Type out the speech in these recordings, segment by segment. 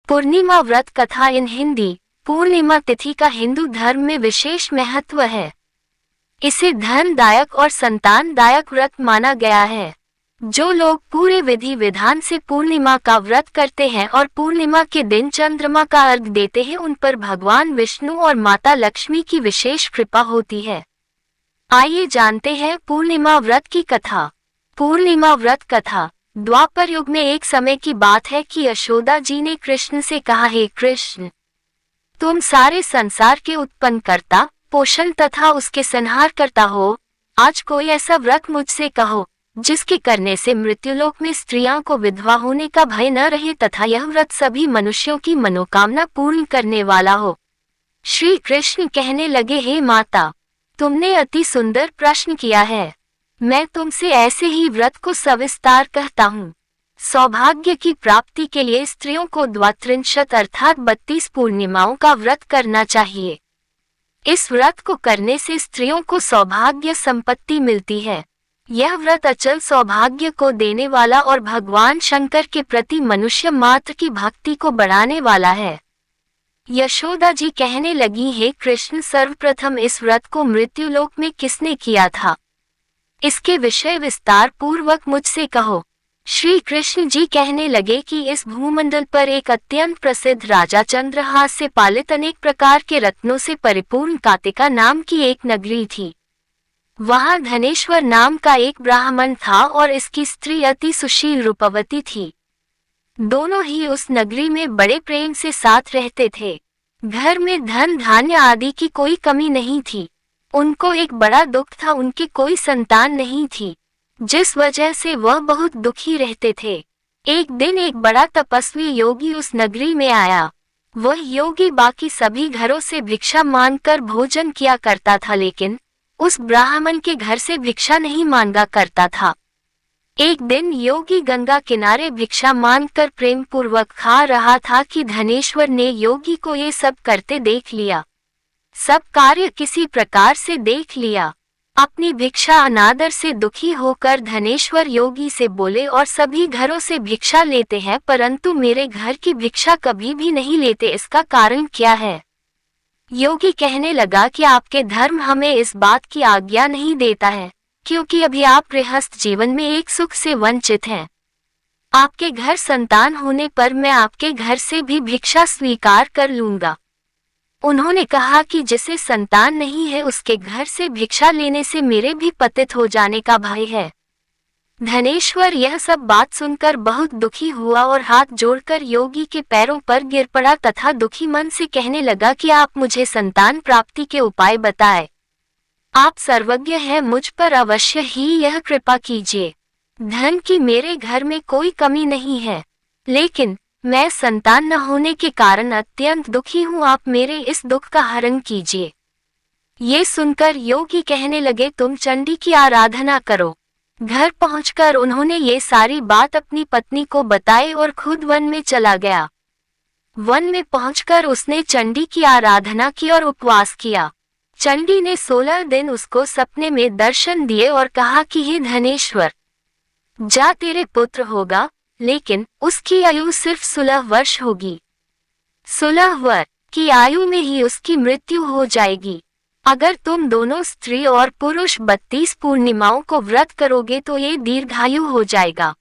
पूर्णिमा व्रत कथा इन हिंदी। पूर्णिमा तिथि का हिंदू धर्म में विशेष महत्व है। इसे धनदायक और संतानदायक व्रत माना गया है। जो लोग पूरे विधि विधान से पूर्णिमा का व्रत करते हैं और पूर्णिमा के दिन चंद्रमा का अर्घ देते हैं, उन पर भगवान विष्णु और माता लक्ष्मी की विशेष कृपा होती है। आइए जानते हैं पूर्णिमा व्रत की कथा। पूर्णिमा व्रत कथा। द्वापर युग में एक समय की बात है कि यशोदा जी ने कृष्ण से कहा, हे कृष्ण, तुम सारे संसार के उत्पन्न करता, पोषण तथा उसके संहार करता हो। आज कोई ऐसा व्रत मुझसे कहो जिसके करने से मृत्युलोक में स्त्रियों को विधवा होने का भय न रहे तथा यह व्रत सभी मनुष्यों की मनोकामना पूर्ण करने वाला हो। श्री कृष्ण कहने लगे, हे माता, तुमने अति सुंदर प्रश्न किया है। मैं तुमसे ऐसे ही व्रत को सविस्तार कहता हूँ। सौभाग्य की प्राप्ति के लिए स्त्रियों को द्वात्रिंशत अर्थात 32 पूर्णिमाओं का व्रत करना चाहिए। इस व्रत को करने से स्त्रियों को सौभाग्य संपत्ति मिलती है। यह व्रत अचल सौभाग्य को देने वाला और भगवान शंकर के प्रति मनुष्य मात्र की भक्ति को बढ़ाने वाला है। यशोदा जी कहने लगी, हे कृष्ण, सर्वप्रथम इस व्रत को मृत्युलोक में किसने किया था, इसके विषय विस्तार पूर्वक मुझसे कहो। श्री कृष्ण जी कहने लगे कि इस भूमंडल पर एक अत्यंत प्रसिद्ध राजा चंद्रहास से पालित अनेक प्रकार के रत्नों से परिपूर्ण कातिका नाम की एक नगरी थी। वहां धनेश्वर नाम का एक ब्राह्मण था और इसकी स्त्री अति सुशील रूपवती थी। दोनों ही उस नगरी में बड़े प्रेम से साथ रहते थे। घर में धन धान्य आदि की कोई कमी नहीं थी। उनको एक बड़ा दुख था, उनकी कोई संतान नहीं थी, जिस वजह से वह बहुत दुखी रहते थे। एक दिन एक बड़ा तपस्वी योगी उस नगरी में आया। वह योगी बाकी सभी घरों से भिक्षा मांगकर भोजन किया करता था, लेकिन उस ब्राह्मण के घर से भिक्षा नहीं मांगा करता था। एक दिन योगी गंगा किनारे भिक्षा मांगकर प्रेम पूर्वक खा रहा था कि धनेश्वर ने योगी को ये सब करते देख लिया। सब कार्य किसी प्रकार से देख लिया। अपनी भिक्षा अनादर से दुखी होकर धनेश्वर योगी से बोले, और सभी घरों से भिक्षा लेते हैं परंतु मेरे घर की भिक्षा कभी भी नहीं लेते, इसका कारण क्या है? योगी कहने लगा कि आपके धर्म हमें इस बात की आज्ञा नहीं देता है, क्योंकि अभी आप गृहस्थ जीवन में एक सुख से वंचित हैं। आपके घर संतान होने पर मैं आपके घर से भी भिक्षा स्वीकार कर लूंगा। उन्होंने कहा कि जिसे संतान नहीं है उसके घर से भिक्षा लेने से मेरे भी पतित हो जाने का भय है। धनेश्वर यह सब बात सुनकर बहुत दुखी हुआ और हाथ जोड़कर योगी के पैरों पर गिर पड़ा तथा दुखी मन से कहने लगा कि आप मुझे संतान प्राप्ति के उपाय बताएं। आप सर्वज्ञ हैं, मुझ पर अवश्य ही यह कृपा कीजिए। धन की मेरे घर में कोई कमी नहीं है, लेकिन मैं संतान न होने के कारण अत्यंत दुखी हूँ। आप मेरे इस दुख का हरण कीजिए। ये सुनकर योगी कहने लगे, तुम चंडी की आराधना करो। घर पहुंचकर उन्होंने ये सारी बात अपनी पत्नी को बताई और खुद वन में चला गया। वन में पहुंचकर उसने चंडी की आराधना की और उपवास किया। चंडी ने 16 दिन उसको सपने में दर्शन दिए और कहा कि हे धनेश्वर, जा, तेरे पुत्र होगा, लेकिन उसकी आयु सिर्फ 16 वर्ष होगी। 16 वर्ष की आयु में ही उसकी मृत्यु हो जाएगी। अगर तुम दोनों स्त्री और पुरुष 32 पूर्णिमाओं को व्रत करोगे तो ये दीर्घायु हो जाएगा।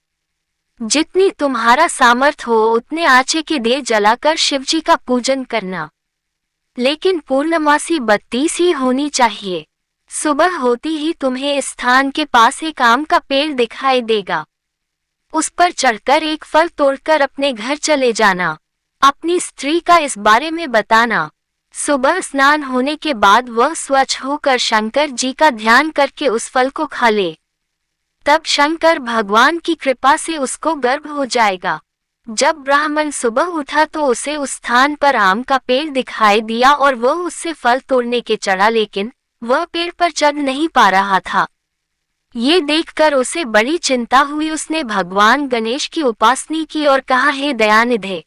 जितनी तुम्हारा सामर्थ्य हो उतने आचे के दिए जलाकर शिवजी का पूजन करना, लेकिन पूर्णमासी 32 ही होनी चाहिए। सुबह होती ही तुम्हें इस स्थान के पास एक आम का पेड़ दिखाई देगा। उस पर चढ़कर एक फल तोड़कर अपने घर चले जाना। अपनी स्त्री का इस बारे में बताना। सुबह स्नान होने के बाद वह स्वच्छ होकर शंकर जी का ध्यान करके उस फल को खा ले। तब शंकर भगवान की कृपा से उसको गर्भ हो जाएगा। जब ब्राह्मण सुबह उठा तो उसे उस स्थान पर आम का पेड़ दिखाई दिया और वह उससे फल तोड़ने के चढ़ा, लेकिन वह पेड़ पर चढ़ नहीं पा रहा था। ये देखकर उसे बड़ी चिंता हुई। उसने भगवान गणेश की उपासना की और कहा, हे दयानिधे,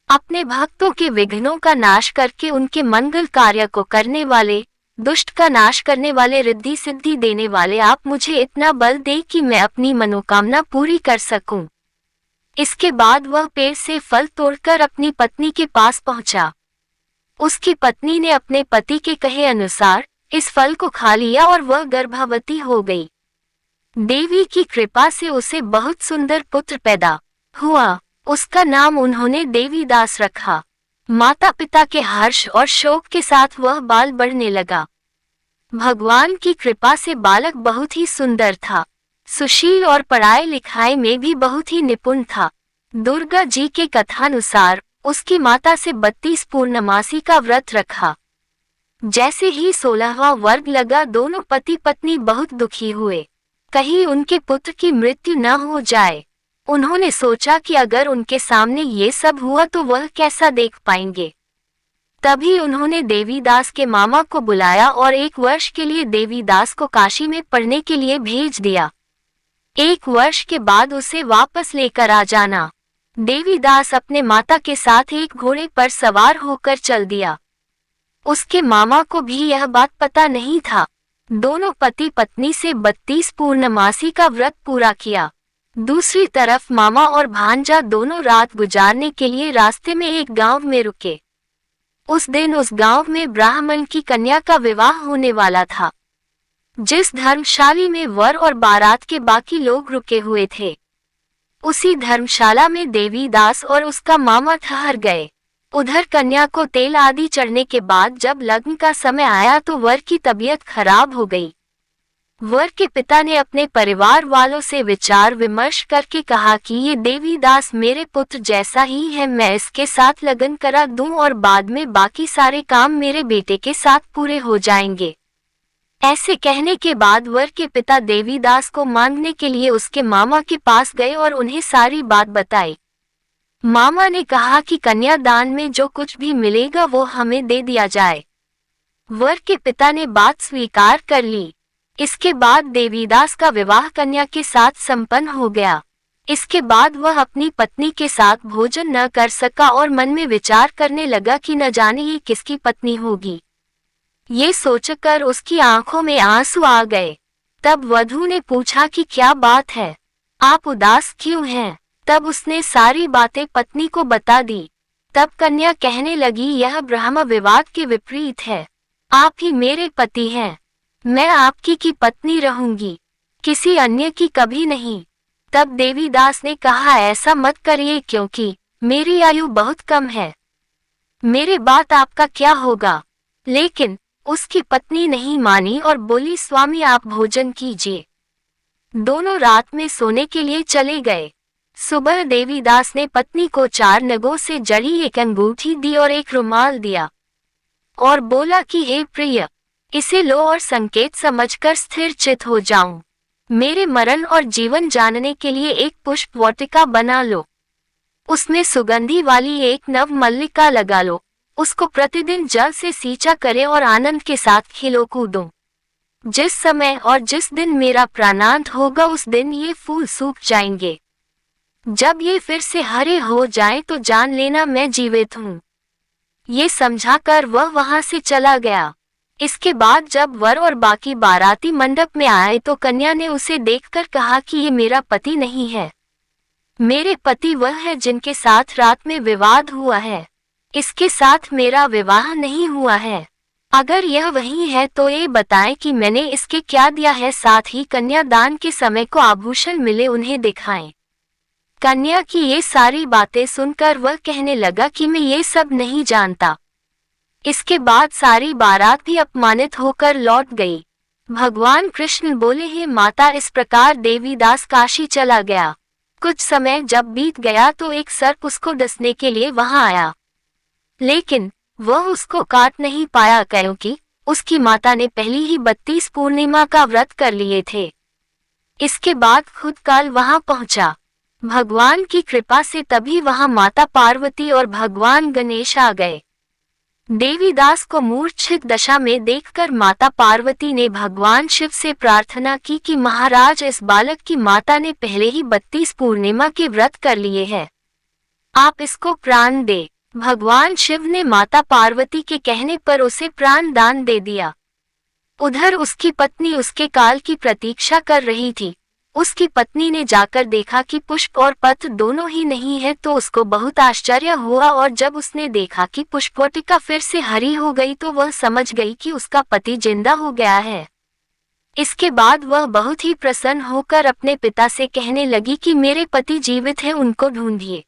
अपने भक्तों के विघ्नों का नाश करके उनके मंगल कार्य को करने वाले, दुष्ट का नाश करने वाले, रिद्धि सिद्धि देने वाले, आप मुझे इतना बल दे कि मैं अपनी मनोकामना पूरी कर सकूं। इसके बाद वह पेड़ से फल तोड़कर अपनी पत्नी के पास पहुंचा। उसकी पत्नी ने अपने पति के कहे अनुसार इस फल को खा लिया और वह गर्भवती हो गई। देवी की कृपा से उसे बहुत सुंदर पुत्र पैदा हुआ। उसका नाम उन्होंने देवीदास रखा। माता पिता के हर्ष और शोक के साथ वह बाल बढ़ने लगा। भगवान की कृपा से बालक बहुत ही सुंदर था, सुशील और पढ़ाई लिखाई में भी बहुत ही निपुण था। दुर्गा जी के कथानुसार उसकी माता से 32 पूर्णमासी का व्रत रखा। जैसे ही 16वां वर्ग लगा, दोनों पति पत्नी बहुत दुखी हुए, कहीं उनके पुत्र की मृत्यु न हो जाए। उन्होंने सोचा कि अगर उनके सामने ये सब हुआ तो वह कैसा देख पाएंगे। तभी उन्होंने देवीदास के मामा को बुलाया और 1 वर्ष के लिए देवीदास को काशी में पढ़ने के लिए भेज दिया। 1 वर्ष के बाद उसे वापस लेकर आ जाना। देवीदास अपने माता के साथ एक घोड़े पर सवार होकर चल दिया। उसके मामा को भी यह बात पता नहीं था। दोनों पति पत्नी से 32 पूर्णमासी का व्रत पूरा किया। दूसरी तरफ मामा और भांजा दोनों रात गुजारने के लिए रास्ते में एक गांव में रुके। उस दिन उस गांव में ब्राह्मण की कन्या का विवाह होने वाला था। जिस धर्मशाला में वर और बारात के बाकी लोग रुके हुए थे, उसी धर्मशाला में देवीदास और उसका मामा ठहर गए। उधर कन्या को तेल आदि चढ़ने के बाद जब लग्न का समय आया तो वर की तबीयत खराब हो गई। वर के पिता ने अपने परिवार वालों से विचार विमर्श करके कहा कि ये देवीदास मेरे पुत्र जैसा ही है, मैं इसके साथ लगन करा दूं और बाद में बाकी सारे काम मेरे बेटे के साथ पूरे हो जाएंगे। ऐसे कहने के बाद वर के पिता देवीदास को मांगने के लिए उसके मामा के पास गए और उन्हें सारी बात बताई। मामा ने कहा कि कन्यादान में जो कुछ भी मिलेगा वो हमें दे दिया जाए। वर के पिता ने बात स्वीकार कर ली। इसके बाद देवीदास का विवाह कन्या के साथ संपन्न हो गया। इसके बाद वह अपनी पत्नी के साथ भोजन न कर सका और मन में विचार करने लगा कि न जाने ये किसकी पत्नी होगी। ये सोचकर उसकी आंखों में आंसू आ गए। तब वधू ने पूछा कि क्या बात है, आप उदास क्यों हैं? तब उसने सारी बातें पत्नी को बता दी। तब कन्या कहने लगी, यह ब्रह्म विवाद के विपरीत है। आप ही मेरे पति हैं, मैं आपकी की पत्नी रहूंगी, किसी अन्य की कभी नहीं। तब देवीदास ने कहा, ऐसा मत करिए क्योंकि मेरी आयु बहुत कम है, मेरे बाद आपका क्या होगा। लेकिन उसकी पत्नी नहीं मानी और बोली, स्वामी आप भोजन कीजिए। दोनों रात में सोने के लिए चले गए। सुबह देवीदास ने पत्नी को 4 नगों से जड़ी एक अंगूठी दी और एक रुमाल दिया और बोला कि हे प्रिय, इसे लो और संकेत समझकर स्थिर चित हो जाऊं। मेरे मरण और जीवन जानने के लिए एक पुष्प वाटिका बना लो, उसमें सुगंधी वाली एक नव मल्लिका लगा लो, उसको प्रतिदिन जल से सींचा करें और आनंद के साथ खिलो कूदो। जिस समय और जिस दिन मेरा प्राणांत होगा उस दिन ये फूल सूख जाएंगे। जब ये फिर से हरे हो जाएं तो जान लेना मैं जीवित हूँ। ये समझाकर वह वहां से चला गया। इसके बाद जब वर और बाकी बाराती मंडप में आए तो कन्या ने उसे देखकर कहा कि ये मेरा पति नहीं है, मेरे पति वह है जिनके साथ रात में विवाद हुआ है, इसके साथ मेरा विवाह नहीं हुआ है। अगर यह वही है तो ये बताएं कि मैंने इसके क्या दिया है, साथ ही कन्यादान के समय को आभूषण मिले उन्हें दिखाएं। कन्या की ये सारी बातें सुनकर वह कहने लगा कि मैं ये सब नहीं जानता। इसके बाद सारी बारात भी अपमानित होकर लौट गई। भगवान कृष्ण बोले, हे माता, इस प्रकार देवीदास काशी चला गया। कुछ समय जब बीत गया तो एक सर्प उसको डसने के लिए वहां आया, लेकिन वह उसको काट नहीं पाया क्योंकि उसकी माता ने पहली ही 32 पूर्णिमा का व्रत कर लिए थे। इसके बाद खुद काल वहां पहुंचा। भगवान की कृपा से तभी वहां माता पार्वती और भगवान गणेश आ गए। देवीदास को मूर्छित दशा में देखकर माता पार्वती ने भगवान शिव से प्रार्थना की कि महाराज, इस बालक की माता ने पहले ही 32 पूर्णिमा के व्रत कर लिए हैं, आप इसको प्राण दे। भगवान शिव ने माता पार्वती के कहने पर उसे प्राण दान दे दिया। उधर उसकी पत्नी उसके काल की प्रतीक्षा कर रही थी। उसकी पत्नी ने जाकर देखा कि पुष्प और पत्र दोनों ही नहीं है तो उसको बहुत आश्चर्य हुआ, और जब उसने देखा कि पुष्पवाटिका फिर से हरी हो गई तो वह समझ गई कि उसका पति जिंदा हो गया है। इसके बाद वह बहुत ही प्रसन्न होकर अपने पिता से कहने लगी कि मेरे पति जीवित हैं, उनको ढूंढिए।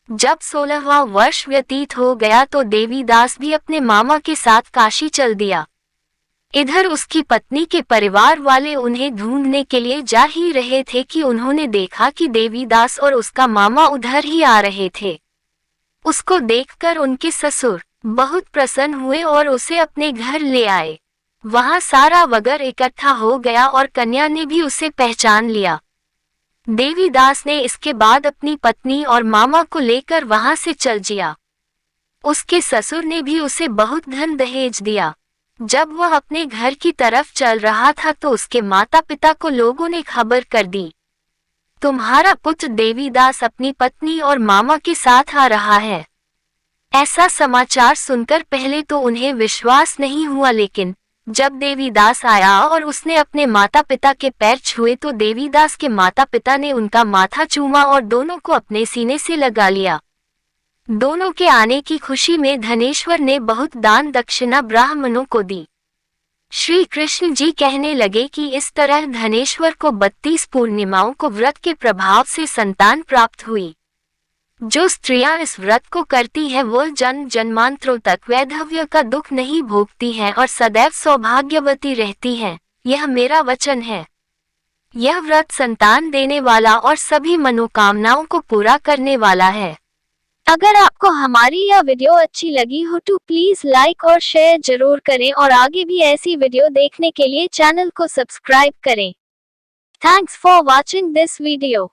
जब 16वां वर्ष व्यतीत हो गया तो देवीदास भी अपने मामा के साथ काशी चल दिया। इधर उसकी पत्नी के परिवार वाले उन्हें ढूंढने के लिए जा ही रहे थे कि उन्होंने देखा कि देवीदास और उसका मामा उधर ही आ रहे थे। उसको देखकर उनके ससुर बहुत प्रसन्न हुए और उसे अपने घर ले आए। वहां सारा वगर इकट्ठा हो गया और कन्या ने भी उसे पहचान लिया। देवीदास ने इसके बाद अपनी पत्नी और मामा को लेकर वहां से चल दिया। उसके ससुर ने भी उसे बहुत धन दहेज दिया। जब वह अपने घर की तरफ चल रहा था तो उसके माता पिता को लोगों ने खबर कर दी, तुम्हारा पुत्र देवीदास अपनी पत्नी और मामा के साथ आ रहा है। ऐसा समाचार सुनकर पहले तो उन्हें विश्वास नहीं हुआ, लेकिन जब देवीदास आया और उसने अपने माता पिता के पैर छुए तो देवीदास के माता पिता ने उनका माथा चूमा और दोनों को अपने सीने से लगा लिया। दोनों के आने की खुशी में धनेश्वर ने बहुत दान दक्षिणा ब्राह्मणों को दी। श्री कृष्ण जी कहने लगे कि इस तरह धनेश्वर को 32 पूर्णिमाओं को व्रत के प्रभाव से संतान प्राप्त हुई। जो स्त्रियां इस व्रत को करती हैं वो जन्म जन्मांतरों तक वैधव्य का दुख नहीं भोगती हैं और सदैव सौभाग्यवती रहती हैं। यह मेरा वचन है। यह व्रत संतान देने वाला और सभी मनोकामनाओं को पूरा करने वाला है। अगर आपको हमारी यह वीडियो अच्छी लगी हो तो प्लीज लाइक और शेयर जरूर करें और आगे भी ऐसी वीडियो देखने के लिए चैनल को सब्सक्राइब करें। Thanks for watching this video.